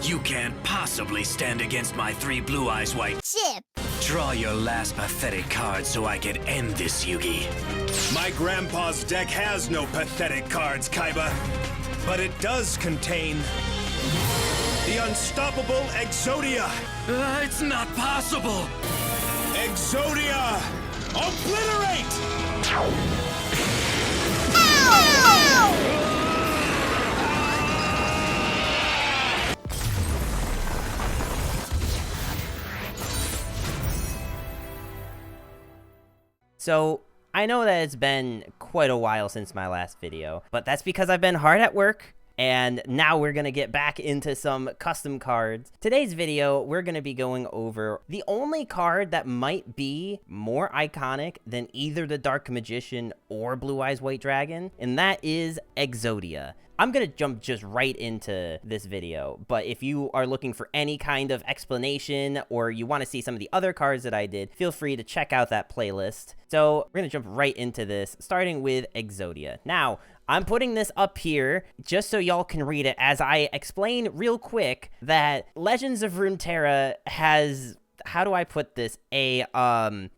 You can't possibly stand against my 3 blue eyes white. Chip. Draw your last pathetic card so I can end this, Yugi. My grandpa's deck has no pathetic cards, Kaiba. But it does contain the unstoppable Exodia. It's not possible. Exodia! Obliterate! So, I know that it's been quite a while since my last video, but that's because I've been hard at work, and now we're gonna get back into some custom cards. Today's video, we're gonna be going over the only card that might be more iconic than either the Dark Magician or Blue Eyes White Dragon, and that is Exodia. I'm gonna jump just right into this video, but if you are looking for any kind of explanation or you want to see some of the other cards that I did, feel free to check out that playlist. So we're gonna jump right into this, starting with Exodia. Now, I'm putting this up here just so y'all can read it as I explain real quick that Legends of Runeterra has, how do I put this, a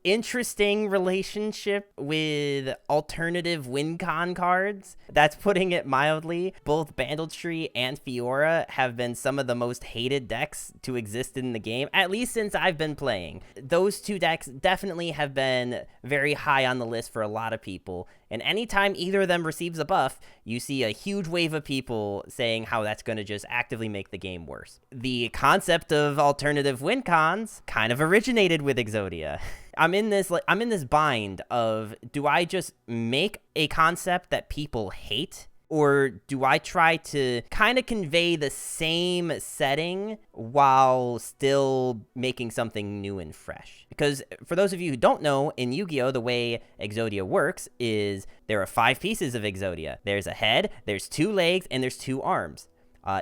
interesting relationship with alternative win con cards. That's putting it mildly. Both Bandletree and Fiora have been some of the most hated decks to exist in the game, at least since I've been playing. Those two decks definitely have been very high on the list for a lot of people, and anytime either of them receives a buff, you see a huge wave of people saying how that's going to just actively make the game worse. The concept of alternative win cons kind of originated with Exodia. I'm in this bind of, do I just make a concept that people hate, or do I try to kind of convey the same setting while still making something new and fresh? Because for those of you who don't know, in Yu-Gi-Oh, the way Exodia works is there are 5 pieces of Exodia. There's a head, there's 2 legs, and there's 2 arms.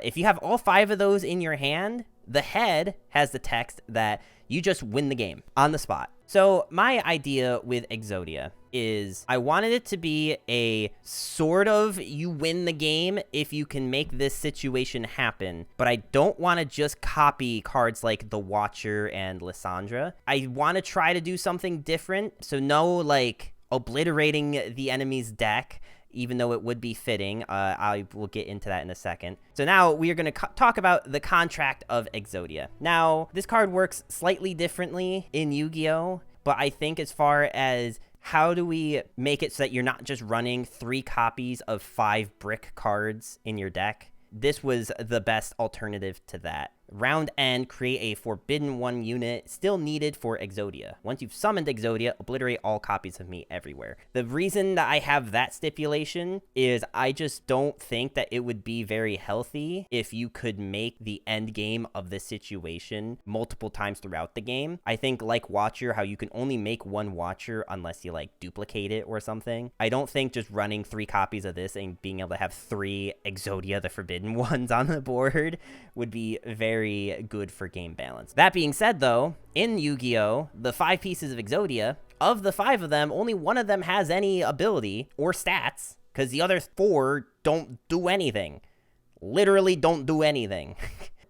If you have all 5 of those in your hand, the head has the text that you just win the game on the spot. So my idea with Exodia is I wanted it to be a sort of you win the game if you can make this situation happen, but I don't want to just copy cards like the Watcher and Lysandra. I want to try to do something different, so no like obliterating the enemy's deck, even though it would be fitting. I will get into that in a second. So now we are going to talk about the contract of Exodia. Now, this card works slightly differently in Yu-Gi-Oh, but I think as far as how do we make it so that you're not just running 3 copies of 5 brick cards in your deck, this was the best alternative to that. Round end, create a Forbidden 1 unit still needed for Exodia. Once you've summoned Exodia, obliterate all copies of me everywhere. The reason that I have that stipulation is I just don't think that it would be very healthy if you could make the end game of this situation multiple times throughout the game. I think like Watcher, how you can only make 1 Watcher unless you like duplicate it or something. I don't think just running 3 copies of this and being able to have 3 Exodia the Forbidden ones on the board would be very good for game balance. That being said, though, in Yu-Gi-Oh, the 5 pieces of Exodia, of the 5 of them, only 1 of them has any ability or stats, because the other 4 don't do anything. Literally don't do anything.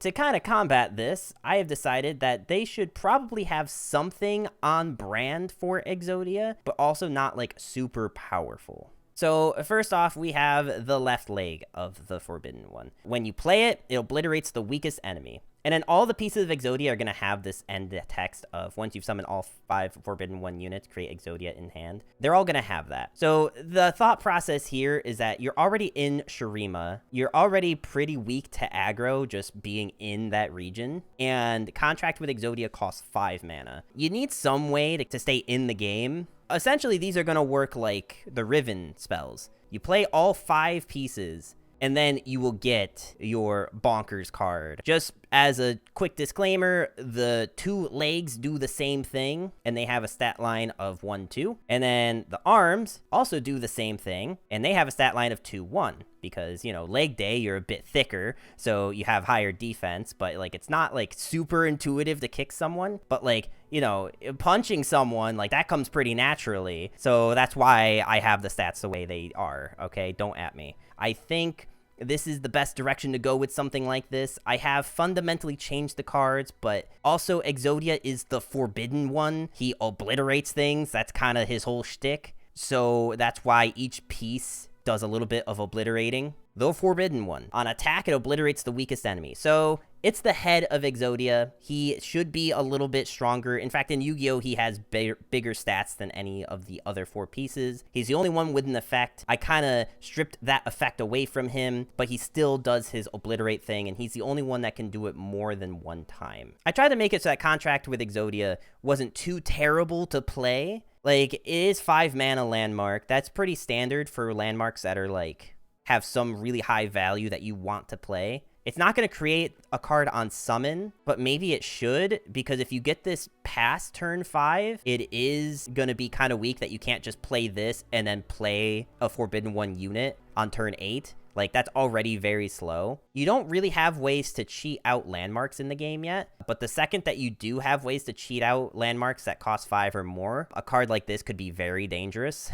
To kind of combat this, I have decided that they should probably have something on brand for Exodia, but also not like super powerful. So first off, we have the left leg of the Forbidden One. When you play it, it obliterates the weakest enemy. And then all the pieces of Exodia are going to have this end text of once you've summoned all 5 Forbidden 1 units, create Exodia in hand. They're all going to have that. So the thought process here is that you're already in Shurima. You're already pretty weak to aggro just being in that region. And contract with Exodia costs 5 mana. You need some way to stay in the game. Essentially, these are going to work like the Riven spells. You play all 5 pieces, and then you will get your Bonkers card. Just as a quick disclaimer, the 2 legs do the same thing, and they have a stat line of 1-2. And then the arms also do the same thing, and they have a stat line of 2-1. Because, you know, leg day, you're a bit thicker, so you have higher defense, but, like, it's not, like, super intuitive to kick someone. But, like, you know, punching someone, like, that comes pretty naturally. So that's why I have the stats the way they are, okay? Don't at me. I think this is the best direction to go with something like this. I have fundamentally changed the cards, but also Exodia is the forbidden one. He obliterates things. That's kind of his whole shtick. So that's why each piece does a little bit of obliterating. The forbidden one. On attack, it obliterates the weakest enemy. So it's the head of Exodia. He should be a little bit stronger. In fact, in Yu-Gi-Oh, he has bigger stats than any of the other 4 pieces. He's the only one with an effect. I kind of stripped that effect away from him, but he still does his obliterate thing, and he's the only one that can do it more than one time. I tried to make it so that contract with Exodia wasn't too terrible to play. Like, it is 5 mana landmark. That's pretty standard for landmarks that are like have some really high value that you want to play. It's not going to create a card on summon, but maybe it should, because if you get this past turn 5, it is going to be kind of weak that you can't just play this and then play a Forbidden One unit on turn 8. Like, that's already very slow. You don't really have ways to cheat out landmarks in the game yet, but the second that you do have ways to cheat out landmarks that cost 5 or more, a card like this could be very dangerous.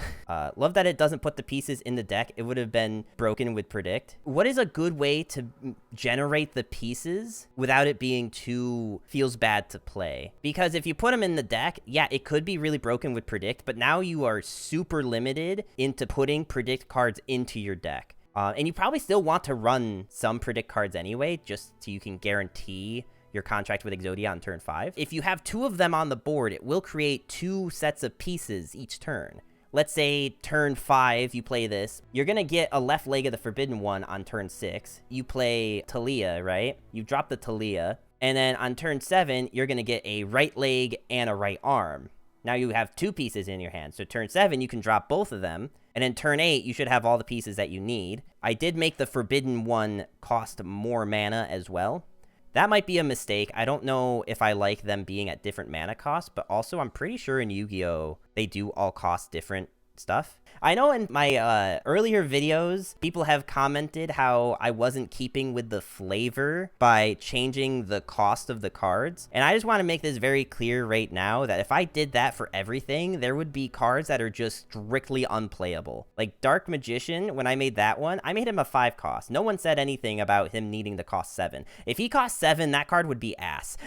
Love that it doesn't put the pieces in the deck. It would have been broken with Predict. What is a good way to generate the pieces without it being too feels bad to play? Because if you put them in the deck, yeah, it could be really broken with Predict, but now you are super limited into putting Predict cards into your deck. And you probably still want to run some Predict cards anyway, just so you can guarantee your contract with Exodia on turn 5. If you have 2 of them on the board, it will create 2 sets of pieces each turn. Let's say turn 5, you play this. You're going to get a left leg of the Forbidden One on turn 6. You play Talia, right? You drop the Talia. And then on turn 7, you're going to get a right leg and a right arm. Now you have 2 pieces in your hand. So turn 7, you can drop both of them. And in turn 8, you should have all the pieces that you need. I did make the Forbidden One cost more mana as well. That might be a mistake. I don't know if I like them being at different mana costs, but also I'm pretty sure in Yu-Gi-Oh! They do all cost different stuff. I know in my earlier videos, people have commented how I wasn't keeping with the flavor by changing the cost of the cards. And I just want to make this very clear right now that if I did that for everything, there would be cards that are just strictly unplayable. Like Dark Magician, when I made that one, I made him a 5 cost. No one said anything about him needing to cost 7. If he cost 7, that card would be ass.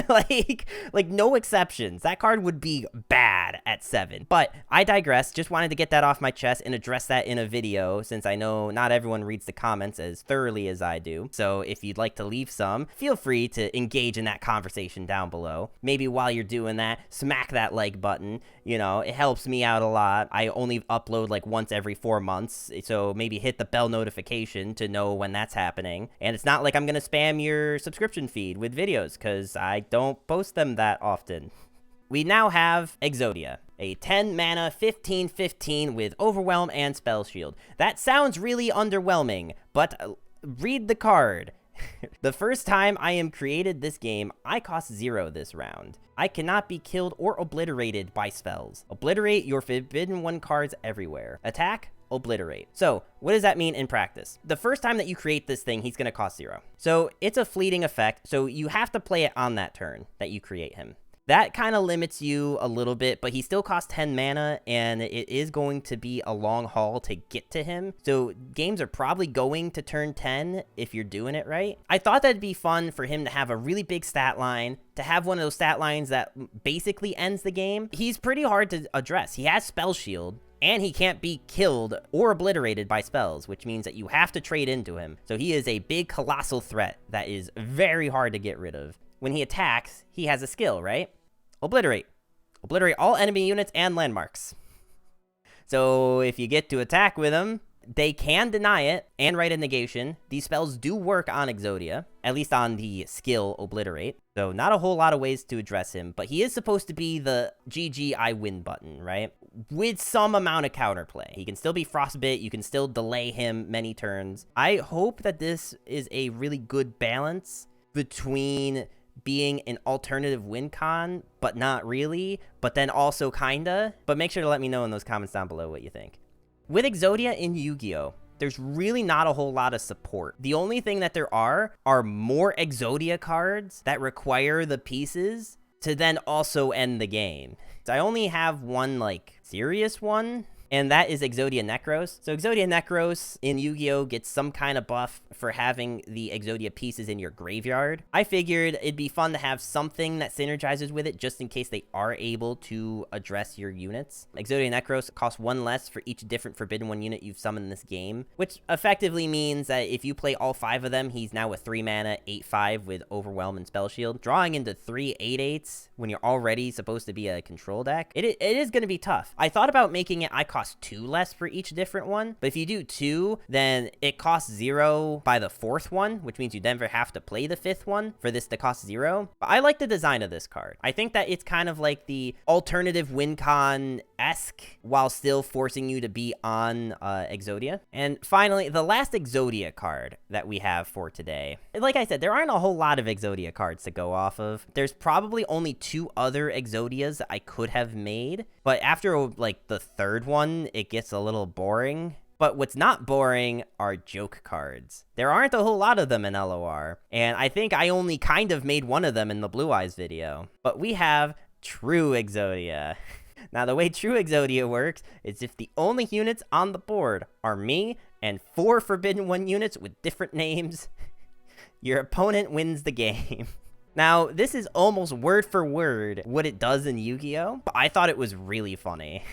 like no exceptions. That card would be bad at 7. But I digress. Just wanted to get that off my chest and address that in a video, since I know not everyone reads the comments as thoroughly as I do. So if you'd like to leave some, feel free to engage in that conversation down below. Maybe while you're doing that, smack that like button. You know, it helps me out a lot. I only upload like once every 4 months, so maybe hit the bell notification to know when that's happening. And it's not like I'm gonna spam your subscription feed with videos, because I don't post them that often. We now have Exodia, a 10 mana 15/15 with Overwhelm and Spell Shield. That sounds really underwhelming, but read the card. The first time I am created this game, I cost 0 this round. I cannot be killed or obliterated by spells. Obliterate your Forbidden One cards everywhere. Attack, obliterate. So what does that mean in practice? The first time that you create this thing, he's going to cost 0. So it's a fleeting effect, so you have to play it on that turn that you create him. That kind of limits you a little bit, but he still costs 10 mana, and it is going to be a long haul to get to him. So games are probably going to turn 10 if you're doing it right. I thought that'd be fun for him to have a really big stat line, to have one of those stat lines that basically ends the game. He's pretty hard to address. He has Spell Shield, and he can't be killed or obliterated by spells, which means that you have to trade into him. So he is a big, colossal threat that is very hard to get rid of. When he attacks, he has a skill, right? Obliterate. Obliterate all enemy units and landmarks. So if you get to attack with him, they can deny it and write a negation. These spells do work on Exodia, at least on the skill Obliterate. So not a whole lot of ways to address him, but he is supposed to be the GG I win button, right? With some amount of counterplay. He can still be Frostbit, you can still delay him many turns. I hope that this is a really good balance between being an alternative win con, but not really, but then also kinda. But make sure to let me know in those comments down below what you think. With Exodia in Yu-Gi-Oh, there's really not a whole lot of support. The only thing that there are more Exodia cards that require the pieces to then also end the game. So I only have one, like, serious one. and that is Exodia Necros. So Exodia Necros in Yu-Gi-Oh! Gets some kind of buff for having the Exodia pieces in your graveyard. I figured it'd be fun to have something that synergizes with it just in case they are able to address your units. Exodia Necros costs 1 less for each different Forbidden 1 unit you've summoned in this game, which effectively means that if you play all 5 of them, he's now a 3 mana 8/5 with Overwhelm and Spell Shield. Drawing into 3 8/8s when you're already supposed to be a control deck, it is going to be tough. I thought about making it I cost 2 less for each different one, but if you do 2, then it costs 0 by the 4th one, which means you never have to play the 5th one for this to cost 0. But I like the design of this card. I think that it's kind of like the alternative WinCon-esque while still forcing you to be on Exodia. And finally, the last Exodia card that we have for today. Like I said, there aren't a whole lot of Exodia cards to go off of. There's probably only 2 other Exodias that I could have made, but after like the 3rd one, it gets a little boring. But what's not boring are joke cards. There aren't a whole lot of them in LOR, and I think I only kind of made one of them in the Blue Eyes video. But we have True Exodia. Now, the way True Exodia works is if the only units on the board are me and 4 Forbidden 1 units with different names, your opponent wins the game. Now, this is almost word for word what it does in Yu-Gi-Oh!, but I thought it was really funny.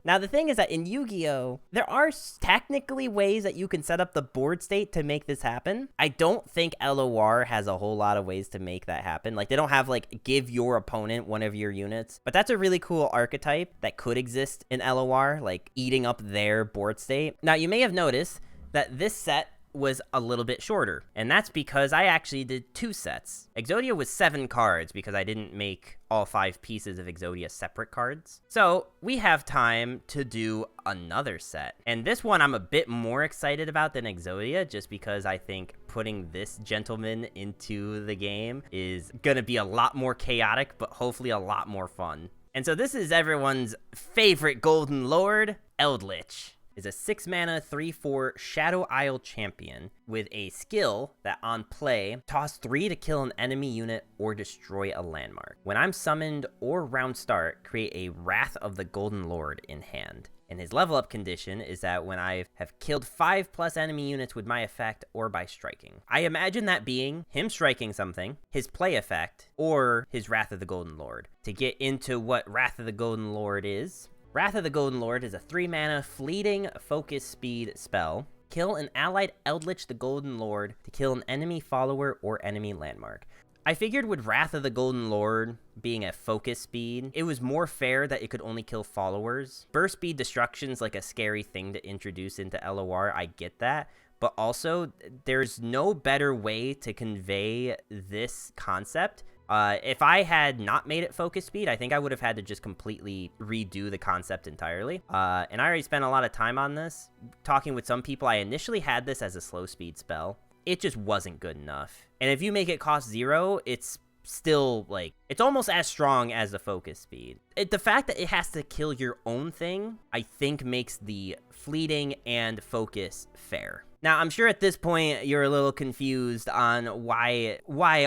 Now, the thing is that in Yu-Gi-Oh!, there are technically ways that you can set up the board state to make this happen. I don't think LOR has a whole lot of ways to make that happen. Like, they don't have, like, give your opponent one of your units. But that's a really cool archetype that could exist in LOR, like, eating up their board state. Now, you may have noticed that this set was a little bit shorter, and that's because I actually did 2 sets. Exodia was 7 cards because I didn't make all 5 pieces of Exodia separate cards. So we have time to do another set, and this one I'm a bit more excited about than Exodia just because I think putting this gentleman into the game is gonna be a lot more chaotic, but hopefully a lot more fun. And so this is everyone's favorite Golden Lord, Eldlich. Is a 6 mana 3/4 Shadow Isle champion with a skill that on play, toss 3 to kill an enemy unit or destroy a landmark. When I'm summoned or round start, create a Wrath of the Golden Lord in hand. And his level up condition is that when I have killed 5+ enemy units with my effect or by striking. I imagine that being him striking something, his play effect, or his Wrath of the Golden Lord. To get into what Wrath of the Golden Lord is, Wrath of the Golden Lord is a 3 mana fleeting focus speed spell. Kill an allied Eldlich the Golden Lord to kill an enemy follower or enemy landmark. I figured with Wrath of the Golden Lord being a focus speed, it was more fair that it could only kill followers. Burst speed destruction's like a scary thing to introduce into LOR, I get that. But also, there's no better way to convey this concept. If I had not made it focus speed, I think I would have had to just completely redo the concept entirely. And I already spent a lot of time on this. Talking with some people, I initially had this as a slow speed spell. It just wasn't good enough. And if you make it cost 0, it's still, like, it's almost as strong as the focus speed. The fact that it has to kill your own thing, I think makes the fleeting and focus fair. Now, I'm sure at this point you're a little confused on why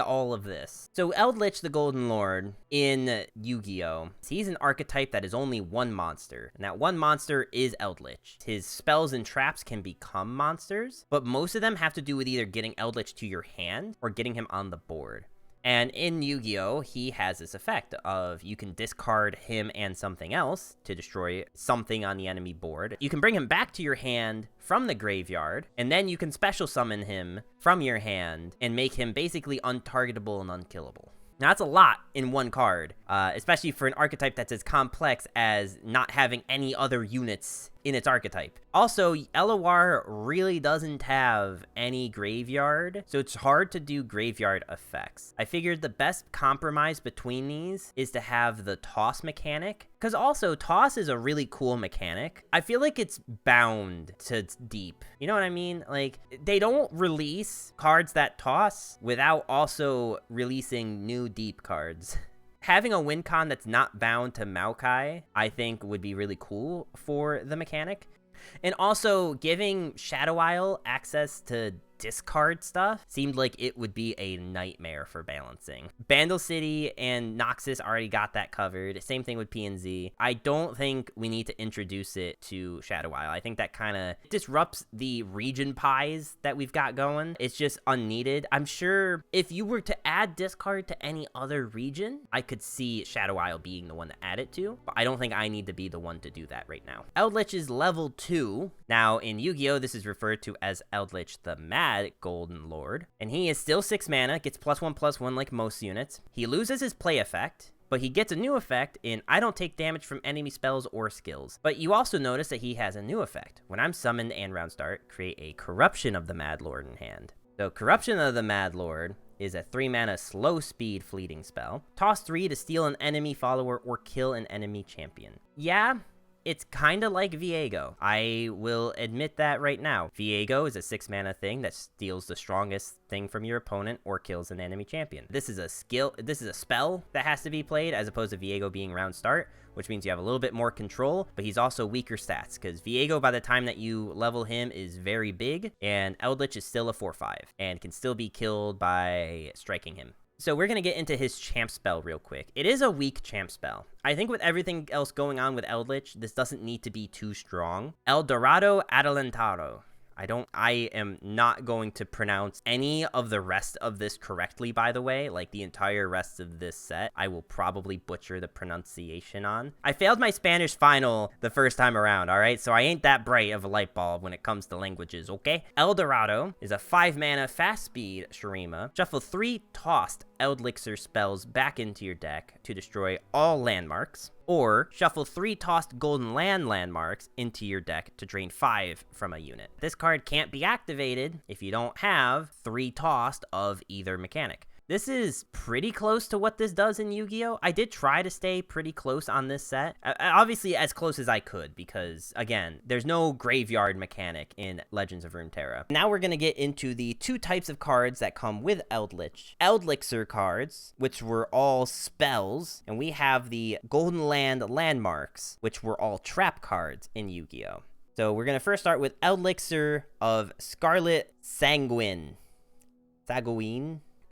all of this. So Eldlich the Golden Lord in Yu-Gi-Oh! He's an archetype that is only 1 monster, and that 1 monster is Eldlich. His spells and traps can become monsters, but most of them have to do with either getting Eldlich to your hand or getting him on the board. And in Yu-Gi-Oh!, he has this effect of you can discard him and something else to destroy something on the enemy board. You can bring him back to your hand from the graveyard, and then you can special summon him from your hand and make him basically untargetable and unkillable. Now, that's a lot in 1 card, especially for an archetype that's as complex as not having any other units in its archetype. Also, LOR really doesn't have any graveyard, so it's hard to do graveyard effects. I figured the best compromise between these is to have the toss mechanic, because also toss is a really cool mechanic. I feel like it's bound to deep. You know what I mean? Like, they don't release cards that toss without also releasing new deep cards. Having a win con that's not bound to Maokai, I think would be really cool for the mechanic. And also giving Shadow Isle access to discard stuff seemed like it would be a nightmare for balancing. Bandle City and Noxus already got that covered. Same thing with PNZ. I don't think we need to introduce it to Shadow Isle. I think that kind of disrupts the region pies that we've got going. It's just unneeded. I'm sure if you were to add discard to any other region, I could see Shadow Isle being the one to add it to, but I don't think I need to be the one to do that right now. Eldlich is level 2. Now, in Yu-Gi-Oh, this is referred to as Eldlich the Mad Golden Lord, and he is still 6 mana, gets +1/+1 like most units. He loses his play effect, but he gets a new effect in I don't take damage from enemy spells or skills. But you also notice that he has a new effect. When I'm summoned and round start, create a Corruption of the Mad Lord in hand. So Corruption of the Mad Lord is a 3 mana slow speed fleeting spell. Toss 3 to steal an enemy follower or kill an enemy champion. Yeah, it's kind of like YuGiOh. I will admit that right now. YuGiOh is a 6 mana thing that steals the strongest thing from your opponent or kills an enemy champion. This is a spell that has to be played as opposed to YuGiOh being round start, which means you have a little bit more control, but he's also weaker stats because YuGiOh, by the time that you level him, is very big, and Eldlich is still a 4/5 and can still be killed by striking him. So we're going to get into his champ spell real quick. It is a weak champ spell. I think with everything else going on with Eldlich, this doesn't need to be too strong. El Dorado Adelantado. I am not going to pronounce any of the rest of this correctly, by the way. Like, the entire rest of this set, I will probably butcher the pronunciation on. I failed my Spanish final the first time around, all right? So I ain't that bright of a light bulb when it comes to languages, okay? El Dorado is a 5 mana fast speed Shurima. Shuffle 3 tossed Eldlixir spells back into your deck to destroy all landmarks. Or shuffle 3 tossed Golden Land landmarks into your deck to drain 5 from a unit. This card can't be activated if you don't have 3 tossed of either mechanic. This is pretty close to what this does in Yu-Gi-Oh! I did try to stay pretty close on this set. Obviously, as close as I could, because, again, there's no graveyard mechanic in Legends of Runeterra. Now we're going to get into the 2 types of cards that come with Eldlich. Eldlixir cards, which were all spells, and we have the Golden Land landmarks, which were all trap cards in Yu-Gi-Oh! So we're going to first start with Eldlixir of Scarlet Sanguine.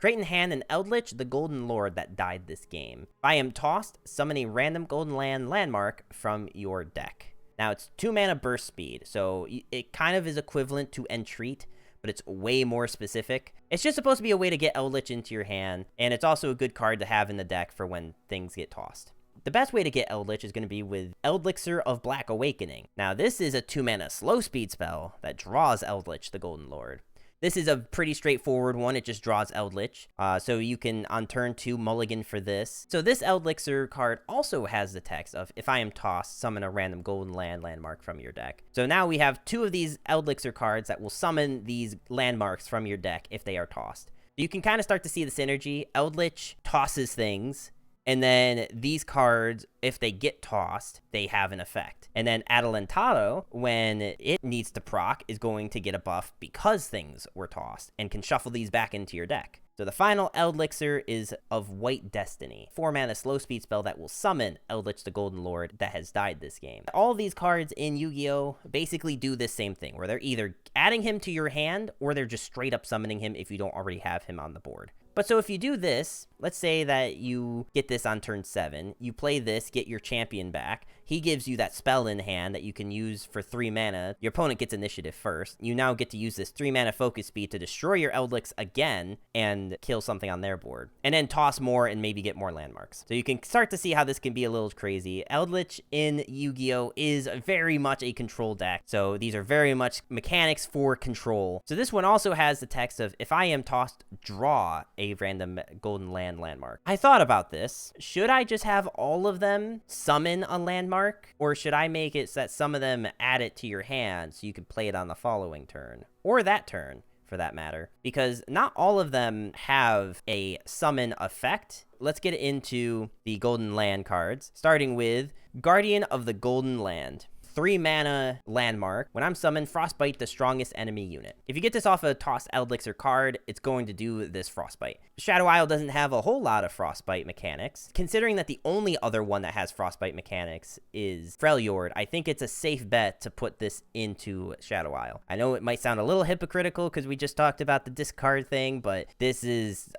Create in hand an Eldlich, the Golden Lord that died this game. If I am tossed, summon a random Golden Land landmark from your deck. Now, it's 2 mana burst speed, so it kind of is equivalent to Entreat, but it's way more specific. It's just supposed to be a way to get Eldlich into your hand, and it's also a good card to have in the deck for when things get tossed. The best way to get Eldlich is going to be with Eldlixir of Black Awakening. Now, this is a 2 mana slow speed spell that draws Eldlich, the Golden Lord. This is a pretty straightforward one. It just draws Eldlich. So you can, on turn 2, mulligan for this. So this Eldlixir card also has the text of, if I am tossed, summon a random Golden Land landmark from your deck. So now we have 2 of these Eldlixir cards that will summon these landmarks from your deck if they are tossed. You can kind of start to see the synergy. Eldlich tosses things, and then these cards, if they get tossed, they have an effect. And then Adelantado, when it needs to proc, is going to get a buff because things were tossed and can shuffle these back into your deck. So the final Eldlixir is of White Destiny, 4 mana slow speed spell that will summon Eldlich the Golden Lord that has died this game. All these cards in Yu-Gi-Oh! Basically do this same thing, where they're either adding him to your hand or they're just straight up summoning him if you don't already have him on the board. But so if you do this, let's say that you get this on turn 7, you play this, get your champion back, he gives you that spell in hand that you can use for 3 mana, your opponent gets initiative first, you now get to use this 3 mana focus speed to destroy your Eldlich again and kill something on their board, and then toss more and maybe get more landmarks. So you can start to see how this can be a little crazy. Eldlich in Yu-Gi-Oh! Is very much a control deck, so these are very much mechanics for control. So this one also has the text of, if I am tossed, draw a random Golden Land landmark. I thought about this. Should I just have all of them summon a landmark? Or should I make it so that some of them add it to your hand so you can play it on the following turn? Or that turn, for that matter. Because not all of them have a summon effect. Let's get into the Golden Land cards, starting with Guardian of the Golden Land. 3 mana landmark. When I'm summoned, Frostbite the strongest enemy unit. If you get this off a tossed Eldlich card, it's going to do this Frostbite. Shadow Isle doesn't have a whole lot of Frostbite mechanics. Considering that the only other one that has Frostbite mechanics is Freljord, I think it's a safe bet to put this into Shadow Isle. I know it might sound a little hypocritical because we just talked about the discard thing, but this is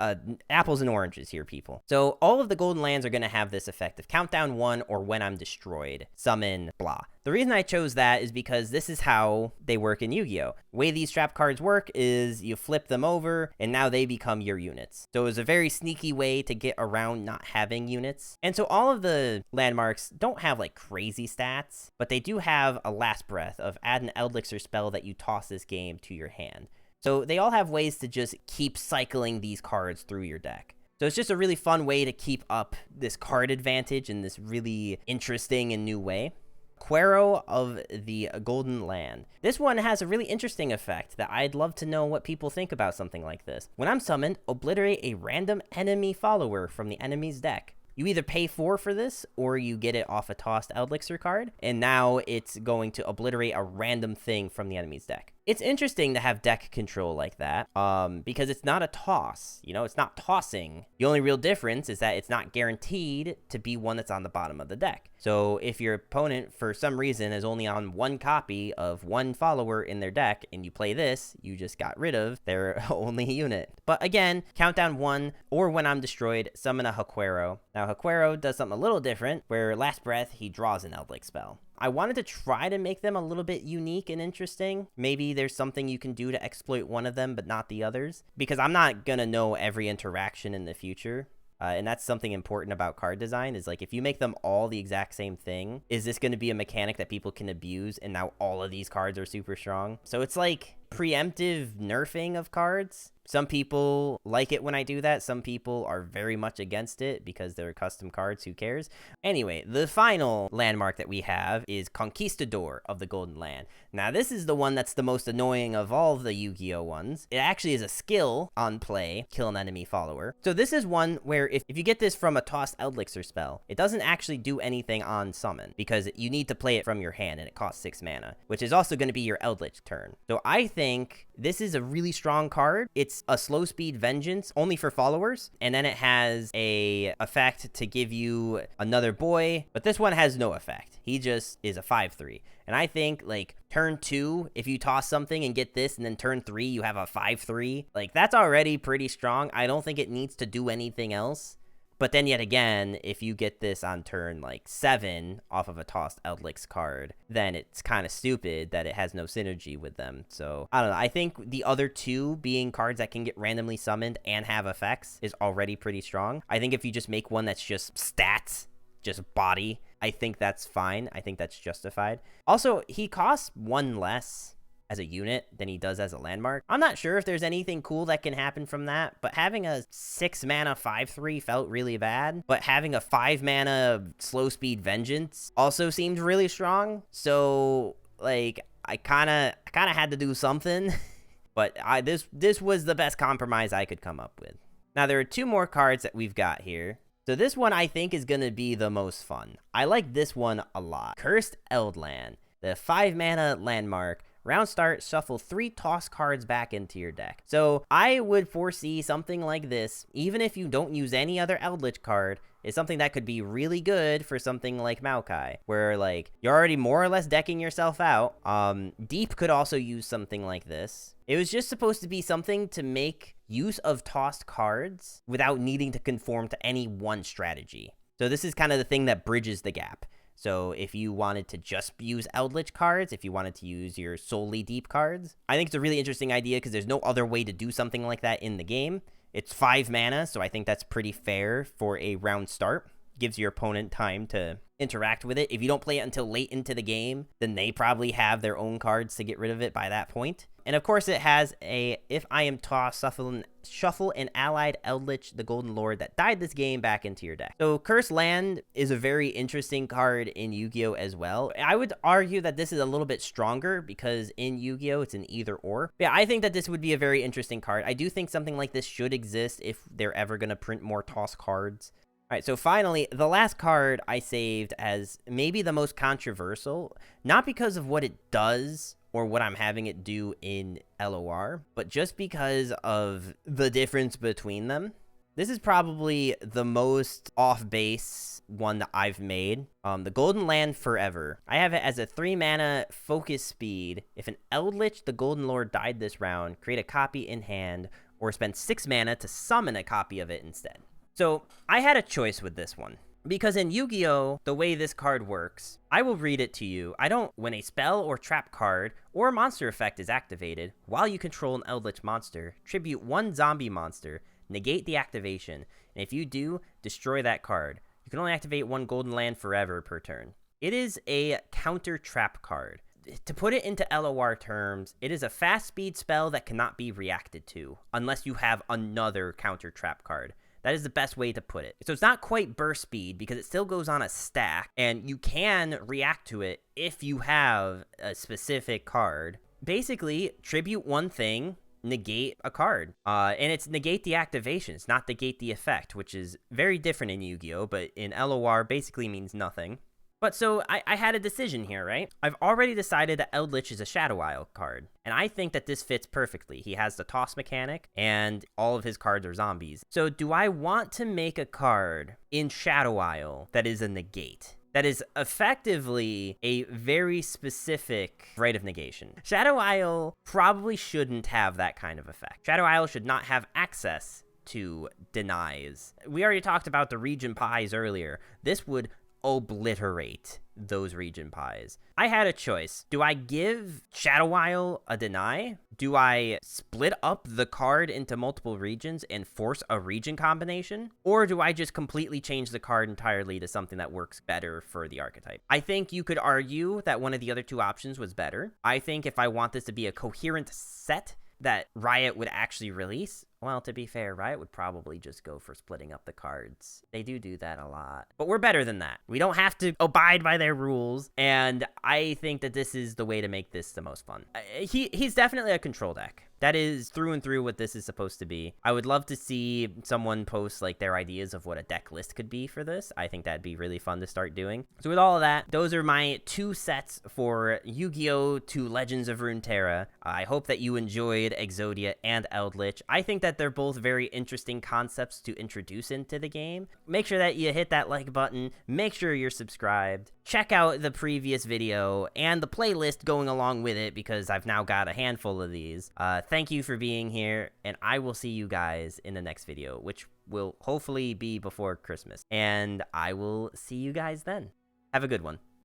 apples and oranges here, people. So all of the golden lands are going to have this effect of countdown 1 or when I'm destroyed, summon, blah. The reason I chose that is because this is how they work in Yu-Gi-Oh! The way these trap cards work is you flip them over and now they become your units. So it was a very sneaky way to get around not having units. And so all of the landmarks don't have like crazy stats, but they do have a last breath of add an Eldlich spell that you toss this game to your hand. So they all have ways to just keep cycling these cards through your deck. So it's just a really fun way to keep up this card advantage in this really interesting and new way. Quero of the Golden Land. This one has a really interesting effect that I'd love to know what people think about something like this. When I'm summoned, obliterate a random enemy follower from the enemy's deck. You either pay 4 for this, or you get it off a tossed Eldlich card, and now it's going to obliterate a random thing from the enemy's deck. It's interesting to have deck control like that, because it's not a toss, you know, it's not tossing. The only real difference is that it's not guaranteed to be one that's on the bottom of the deck. So if your opponent, for some reason, is only on 1 copy of 1 follower in their deck, and you play this, you just got rid of their only unit. But again, countdown 1, or when I'm destroyed, summon a Haquero. Now, Haquero does something a little different, where last breath, he draws an Eldlich spell. I wanted to try to make them a little bit unique and interesting. Maybe there's something you can do to exploit one of them, but not the others. Because I'm not going to know every interaction in the future. And that's something important about card design is like, if you make them all the exact same thing, is this going to be a mechanic that people can abuse? And now all of these cards are super strong. So it's like preemptive nerfing of cards. Some people like it when I do that. Some people are very much against it because they're custom cards. Who cares? Anyway, the final landmark that we have is Conquistador of the Golden Land. Now, this is the one that's the most annoying of all the Yu-Gi-Oh ones. It actually is a skill on play, kill an enemy follower. So this is one where if you get this from a tossed Eldlich spell, it doesn't actually do anything on summon because you need to play it from your hand and it costs 6 mana, which is also going to be your Eldlich turn. So I think this is a really strong card. It's a slow speed vengeance only for followers, and then it has a effect to give you another boy, but this one has no effect. He just is a 5/3. And I think like turn 2, if you toss something and get this, and then turn 3 you have a 5/3, like that's already pretty strong. I don't think it needs to do anything else. But then yet again, if you get this on turn like 7 off of a tossed Eldlich card, then it's kind of stupid that it has no synergy with them. So I don't know. I think the other 2 being cards that can get randomly summoned and have effects is already pretty strong. I think if you just make one that's just stats, just body, I think that's fine. I think that's justified. Also, he costs 1 less as a unit than he does as a landmark. I'm not sure if there's anything cool that can happen from that, but having a 6 mana 5/3 felt really bad, but having a 5 mana slow speed vengeance also seemed really strong. So like I kind of had to do something, but this was the best compromise I could come up with. Now there are 2 more cards that we've got here. So this one I think is going to be the most fun. I like this one a lot. Cursed Eldland, the 5 mana landmark. Round start, shuffle 3 toss cards back into your deck. So I would foresee something like this, even if you don't use any other Eldlich card, is something that could be really good for something like Maokai, where like you're already more or less decking yourself out. Deep could also use something like this. It was just supposed to be something to make use of tossed cards without needing to conform to any one strategy. So this is kind of the thing that bridges the gap. So if you wanted to just use Eldlich cards, if you wanted to use your solely deep cards, I think it's a really interesting idea because there's no other way to do something like that in the game. It's 5 mana, so I think that's pretty fair for a round start. Gives your opponent time to interact with it. If you don't play it until late into the game, then they probably have their own cards to get rid of it by that point. And of course it has a, if I am tossed, shuffle an allied Eldlich, the Golden Lord that died this game, back into your deck. So Cursed Land is a very interesting card in Yu-Gi-Oh as well. I would argue that this is a little bit stronger because in Yu-Gi-Oh it's an either or. But yeah, I think that this would be a very interesting card. I do think something like this should exist if they're ever going to print more toss cards. All All right, so finally, the last card I saved as maybe the most controversial, not because of what it does or what I'm having it do in LOR, but just because of the difference between them. This is probably the most off-base one that I've made. The Golden Land Forever. I have it as a 3-mana focus speed. If an Eldlich, the Golden Lord, died this round, create a copy in hand, or spend 6 mana to summon a copy of it instead. So I had a choice with this one. Because in Yu-Gi-Oh, the way this card works, I will read it to you. When a spell or trap card or monster effect is activated, while you control an Eldlich monster, tribute 1 zombie monster, negate the activation, and if you do, destroy that card. You can only activate 1 Golden Land Forever per turn. It is a counter trap card. To put it into LOR terms, it is a fast speed spell that cannot be reacted to, unless you have another counter trap card. That is the best way to put it. So it's not quite burst speed because it still goes on a stack, and you can react to it if you have a specific card. Basically, tribute 1 thing, negate a card. And it's negate the activation. It's not negate the effect, which is very different in Yu-Gi-Oh, but in LOR basically means nothing. But so I had a decision here, right? I've already decided that Eldlich is a Shadow Isle card, and I think that this fits perfectly. He has the toss mechanic, and all of his cards are zombies. So do I want to make a card in Shadow Isle that is a negate? That is effectively a very specific rite of negation. Shadow Isle probably shouldn't have that kind of effect. Shadow Isle should not have access to denies. We already talked about the region pies earlier. This would obliterate those region pies. I had a choice. Do I give Shadow Isle a deny? Do I split up the card into multiple regions and force a region combination? Or do I just completely change the card entirely to something that works better for the archetype? I think you could argue that one of the other 2 options was better. I think if I want this to be a coherent set that Riot would actually release, well, to be fair, Riot would probably just go for splitting up the cards. They do that a lot. But we're better than that. We don't have to abide by their rules, and I think that this is the way to make this the most fun. He's definitely a control deck. That is through and through what this is supposed to be. I would love to see someone post like their ideas of what a deck list could be for this. I think that'd be really fun to start doing. So with all of that, those are my 2 sets for Yu-Gi-Oh! To Legends of Runeterra. I hope that you enjoyed Exodia and Eldlich. I think that they're both very interesting concepts to introduce into the game. Make sure that you hit that like button. Make sure you're subscribed. Check out the previous video and the playlist going along with it because I've now got a handful of these. Thank you for being here, and I will see you guys in the next video, which will hopefully be before Christmas. And I will see you guys then. Have a good one.